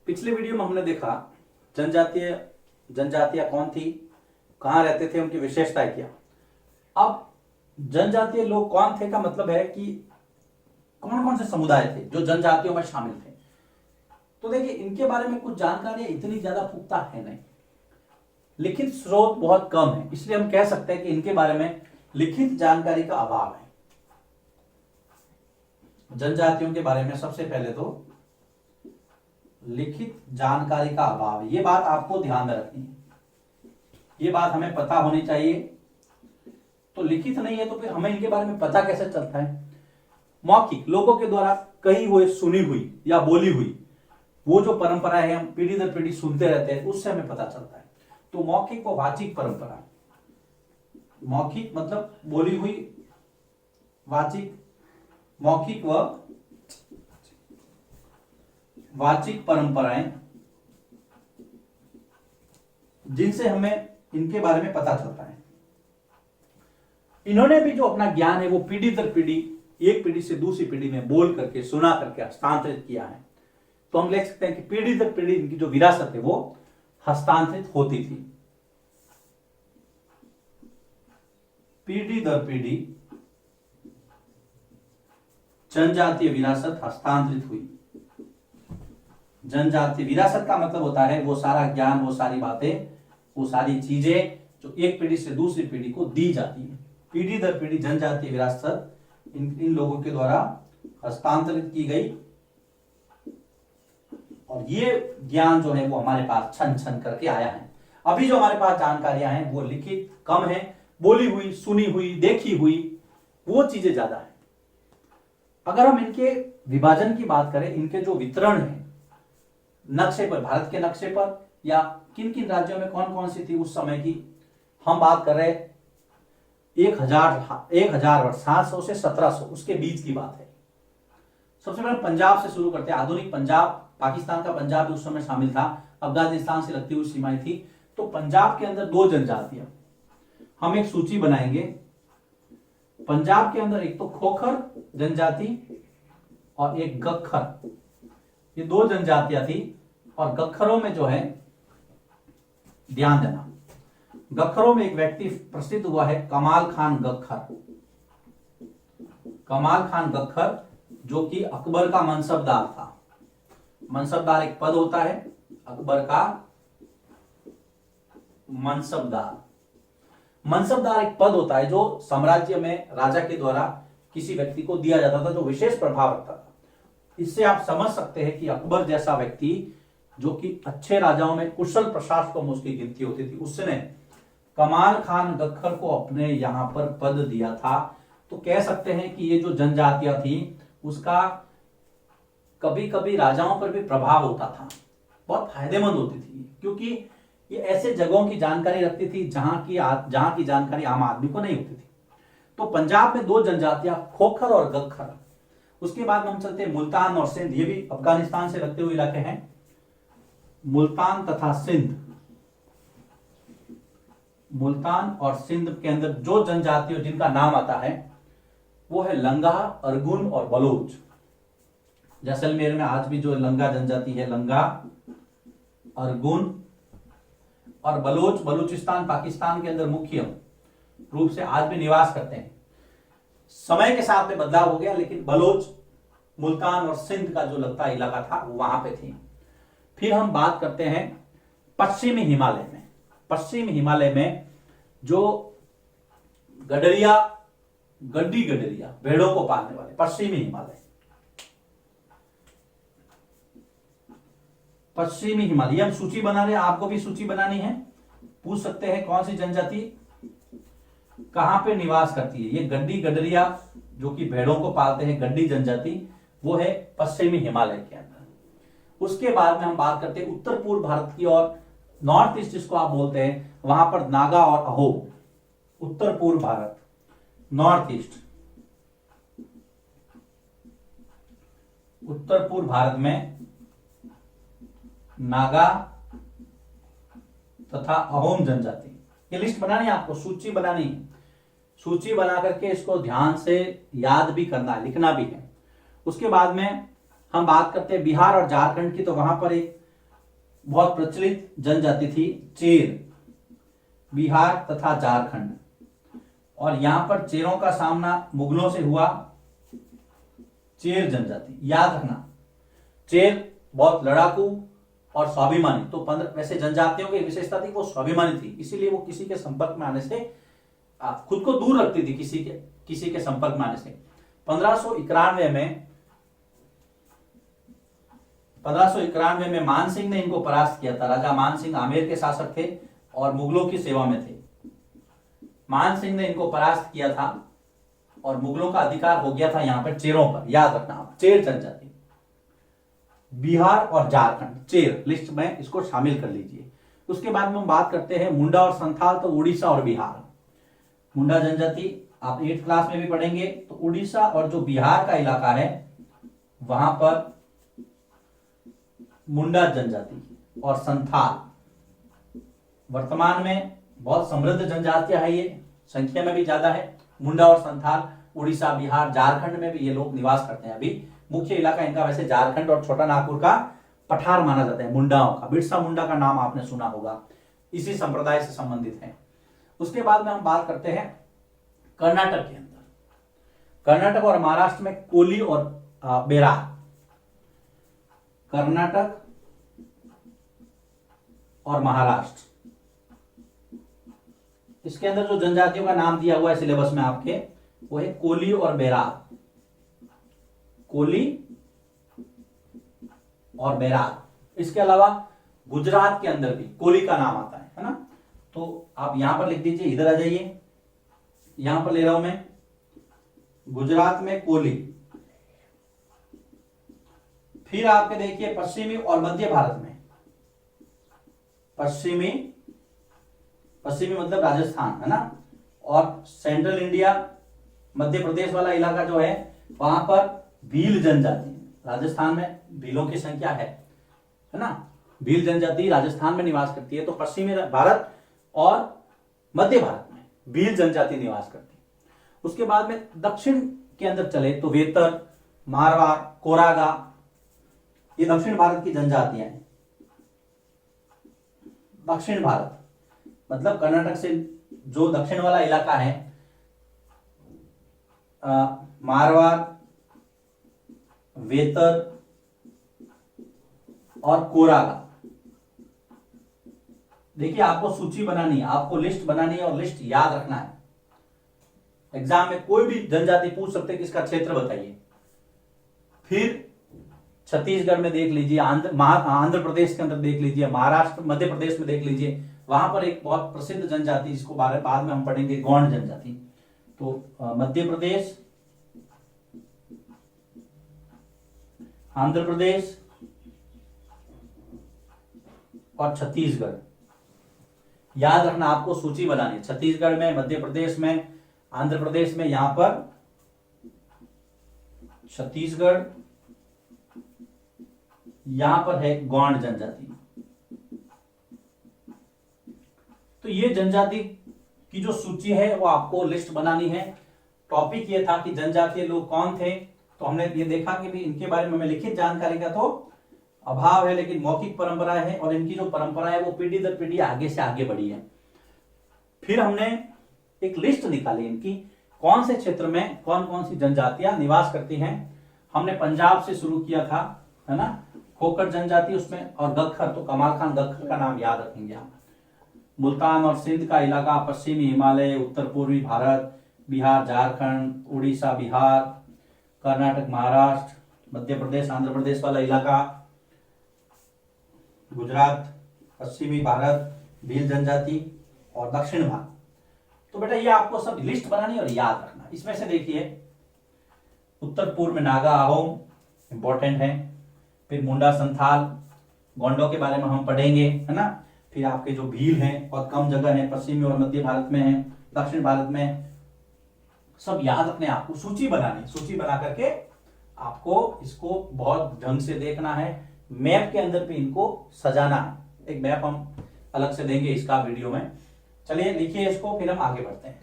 पिछले वीडियो में हमने देखा जनजातियां कौन थी, कहां रहते थे, उनकी विशेषताएं क्या। अब जनजातीय लोग कौन थे का मतलब है कि कौन कौन से समुदाय थे जो जनजातियों में शामिल थे। तो देखिए, इनके बारे में कुछ जानकारी इतनी ज्यादा पुख्ता है नहीं, लिखित स्रोत बहुत कम है, इसलिए हम कह सकते हैं कि इनके बारे में लिखित जानकारी का अभाव है। जनजातियों के बारे में सबसे पहले तो लिखित जानकारी का अभाव है, ये बात आपको ध्यान में रखनी है, ये बात हमें पता होनी चाहिए। तो लिखित नहीं है तो फिर हमें इनके बारे में पता कैसे चलता है। मौखिक, लोगों के द्वारा कही हुई, सुनी हुई या बोली हुई वो जो परंपराएं हैं, हम पीढ़ी दर पीढ़ी सुनते रहते हैं, उससे हमें पता चलता है। तो मौखिक व वाचिक परंपरा, मौखिक मतलब बोली हुई, वाचिक मौखिक व वाचिक परंपराएं जिनसे हमें इनके बारे में पता चलता है। इन्होंने भी जो अपना ज्ञान है वो पीढ़ी दर पीढ़ी, एक पीढ़ी से दूसरी पीढ़ी में बोल करके, सुना करके हस्तांतरित किया है। तो हम लिख सकते हैं कि पीढ़ी दर पीढ़ी इनकी जो विरासत है वो हस्तांतरित होती थी। पीढ़ी दर पीढ़ी जनजातीय विरासत हस्तांतरित हुई। जनजातीय विरासत का मतलब होता है वो सारा ज्ञान, वो सारी बातें, वो सारी चीजें जो एक पीढ़ी से दूसरी पीढ़ी को दी जाती है। पीढ़ी दर पीढ़ी जनजातीय विरासत इन लोगों के द्वारा हस्तांतरित की गई, और ये ज्ञान जो है वो हमारे पास छन छन करके आया है। अभी जो हमारे पास जानकारियां हैं वो लिखित कम है, बोली हुई, सुनी हुई, देखी हुई वो चीजें ज्यादा है। अगर हम इनके विभाजन की बात करें, इनके जो वितरण है नक्शे पर, भारत के नक्शे पर, या किन किन राज्यों में कौन कौन सी थी उस समय की, हम बात कर रहे 1000 वर्ष, 700 से 1700, उसके बीच की बात है। सबसे पहले पंजाब से शुरू करते हैं। आधुनिक पंजाब, पाकिस्तान का पंजाब भी उस समय शामिल था, अफगानिस्तान से लगती हुई सीमाएं थी। तो पंजाब के अंदर दो जनजातियां, हम एक सूची बनाएंगे। पंजाब के अंदर एक तो खोखर जनजाति और एक गख्खर, ये दो जनजातियां थी। और गख्खरों में जो है, ध्यान देना, गख्खरों में एक व्यक्ति प्रसिद्ध हुआ है, कमाल खान गख्खर। कमाल खान गख्खर जो कि अकबर का मनसबदार था। मनसबदार एक पद होता है, अकबर का मनसबदार। मनसबदार एक पद होता है जो साम्राज्य में राजा के द्वारा किसी व्यक्ति को दिया जाता था, जो विशेष प्रभाव रखता था। इससे आप समझ सकते हैं कि अकबर जैसा व्यक्ति, जो कि अच्छे राजाओं में कुशल प्रशासकों में उसकी गिनती होती थी, उसने कमाल खान गख्खर को अपने यहां पर पद दिया था। तो कह सकते हैं कि ये जो जनजातियां थी उसका कभी कभी राजाओं पर भी प्रभाव होता था, बहुत फायदेमंद होती थी, क्योंकि ये ऐसे जगहों की जानकारी रखती थी जहां की जानकारी आम आदमी को नहीं होती थी। तो पंजाब में दो जनजातियां, खोखर और गख्खर। उसके बाद हम चलते हैं मुल्तान और सिंध, ये भी अफगानिस्तान से लगते हुए इलाके हैं। मुल्तान तथा सिंध, मुल्तान और सिंध के अंदर जो जनजातियों जिनका नाम आता है वो है लंगा, अरगुन और बलोच। जैसलमेर में आज भी जो लंगा जनजाति है, लंगा, अरगुन और बलोच, बलूचिस्तान पाकिस्तान के अंदर मुख्य रूप से आज भी निवास करते हैं। समय के साथ में बदलाव हो गया, लेकिन बलोच मुल्तान और सिंध का जो लगता इलाका था वो वहां पे थी। फिर हम बात करते हैं पश्चिमी हिमालय में। पश्चिमी हिमालय में जो गड्डी गडरिया, भेड़ों को पालने वाले, पश्चिमी हिमालय, पश्चिमी हिमालय, हम सूची बना रहे हैं, आपको भी सूची बनानी है। पूछ सकते हैं कौन सी जनजाति कहां पे निवास करती है। ये गड्डी गडरिया जो कि भेड़ों को पालते हैं, गड्डी जनजाति, वो है पश्चिमी हिमालय के अंदर। उसके बाद में हम बात करते हैं उत्तर पूर्व भारत की, और नॉर्थ ईस्ट जिसको आप बोलते हैं, वहां पर नागा और अहोम। उत्तर पूर्व भारत, नॉर्थ ईस्ट, उत्तर पूर्व भारत में नागा तथा अहोम जनजाति। ये लिस्ट बनानी है आपको, सूची बनानी है। सूची बना करके इसको ध्यान से याद भी करना है, लिखना भी है। उसके बाद में हम बात करते हैं बिहार और झारखंड की, तो वहां पर एक बहुत प्रचलित जनजाति थी चेर, बिहार तथा झारखंड। और यहां पर चेरों का सामना मुगलों से हुआ। चेर जनजाति, याद रखना, चेर बहुत लड़ाकू और स्वाभिमानी। तो वैसे जनजातियों की विशेषता थी वो स्वाभिमानी थी, इसीलिए वो किसी के संपर्क में आने से खुद को दूर रखती थी किसी के संपर्क में आने से। 1591 में मान सिंह ने इनको परास्त किया था। राजा मान सिंह आमेर के शासक थे और मुगलों की सेवा में थे। मान सिंह ने इनको परास्त किया था और मुगलों का अधिकार हो गया था यहां पर चेरों पर। याद रखना, चेर जनजाति, बिहार और झारखंड, चेर लिस्ट में इसको शामिल कर लीजिए। उसके बाद में हम बात करते हैं मुंडा और संथाल, तो उड़ीसा और बिहार। मुंडा जनजाति आप 8th क्लास में भी पढ़ेंगे। तो उड़ीसा और जो बिहार का इलाका है वहां पर मुंडा जनजाति और संथाल वर्तमान में बहुत समृद्ध जनजातियां है, ये संख्या में भी ज्यादा है। मुंडा और संथाल उड़ीसा, बिहार, झारखंड में भी ये लोग निवास करते हैं। अभी मुख्य इलाका इनका वैसे झारखंड और छोटा नागपुर का पठार माना जाता है मुंडाओं का। बिरसा मुंडा का नाम आपने सुना होगा, इसी संप्रदाय से संबंधित है। उसके बाद में हम बात करते हैं कर्नाटक के अंदर। कर्नाटक और महाराष्ट्र में कोली और बेरार। कर्नाटक और महाराष्ट्र, इसके अंदर जो जनजातियों का नाम दिया हुआ है सिलेबस में आपके, वो है कोली और बेरार। कोली और बेरार। इसके अलावा गुजरात के अंदर भी कोली का नाम आता है ना। तो आप यहां पर लिख दीजिए, इधर आ जाइए, यहां पर ले रहा हूं मैं, गुजरात में कोली। फिर आपके देखिए पश्चिमी और मध्य भारत में, पश्चिमी मतलब राजस्थान है ना, और सेंट्रल इंडिया, मध्य प्रदेश वाला इलाका जो है वहां पर भील जनजाति। राजस्थान में भीलों की संख्या है ना। भील जनजाति राजस्थान में निवास करती है। तो पश्चिमी भारत और मध्य भारत में भील जनजाति निवास करती है। उसके बाद में दक्षिण के अंदर चले तो वेतर, मारवाड़, कोरागा, ये दक्षिण भारत की जनजातियां हैं। दक्षिण भारत मतलब कर्नाटक से जो दक्षिण वाला इलाका है, मारवाड़, वेतर और कोरागा। देखिए आपको सूची बनानी है, आपको लिस्ट बनानी है और लिस्ट याद रखना है। एग्जाम में कोई भी जनजाति पूछ सकते हैं कि इसका क्षेत्र बताइए। फिर छत्तीसगढ़ में देख लीजिए, आंध्र प्रदेश के अंदर देख लीजिए, महाराष्ट्र, मध्य प्रदेश में देख लीजिए, वहां पर एक बहुत प्रसिद्ध जनजाति जिसको बाद में हम पढ़ेंगे, गौंड जनजाति। तो मध्य प्रदेश, आंध्र प्रदेश और छत्तीसगढ़। याद रखना, आपको सूची बनानी। छत्तीसगढ़ में, मध्य प्रदेश में, आंध्र प्रदेश में, यहां पर छत्तीसगढ़, यहां पर है गौंड जनजाति। तो ये जनजाति की जो सूची है वो आपको लिस्ट बनानी है। टॉपिक ये था कि जनजातीय लोग कौन थे। तो हमने ये देखा कि भी इनके बारे में लिखित जानकारी का तो अभाव है, लेकिन मौखिक परंपरा है और इनकी जो परंपरा है वो पीढ़ी दर पीढ़ी आगे से आगे बढ़ी है। फिर हमने एक लिस्ट निकाली इनकी, कौन से क्षेत्र में कौन कौन सी जनजातियां निवास करती हैं। हमने पंजाब से शुरू किया था, है ना, खोकर जनजाति उसमें, और गख्खर, तो कमाल खान गख्खर का नाम याद रखेंगे आप। मुल्तान और सिंध का इलाका, पश्चिमी हिमालय, उत्तर पूर्वी भारत, बिहार, झारखंड, उड़ीसा, बिहार, कर्नाटक, महाराष्ट्र, मध्य प्रदेश, आंध्र प्रदेश वाला इलाका, गुजरात, पश्चिमी भारत, भील जनजाति और दक्षिण भारत। तो बेटा ये आपको सब लिस्ट बनानी और याद रखना। इसमें से देखिए उत्तर पूर्व में नागा, अहोम इंपॉर्टेंट है। फिर मुंडा, संथाल, गोंडों के बारे में हम पढ़ेंगे, है ना। फिर आपके जो भील हैं बहुत कम जगह है, पश्चिमी और मध्य भारत में है, दक्षिण भारत में। सब याद रखने, आपको सूची बनानी, सूची बना करके आपको इसको बहुत ढंग से देखना है। मैप के अंदर भी इनको सजाना है। एक मैप हम अलग से देंगे इसका वीडियो में। चलिए लिखिए इसको, फिर हम आगे बढ़ते हैं।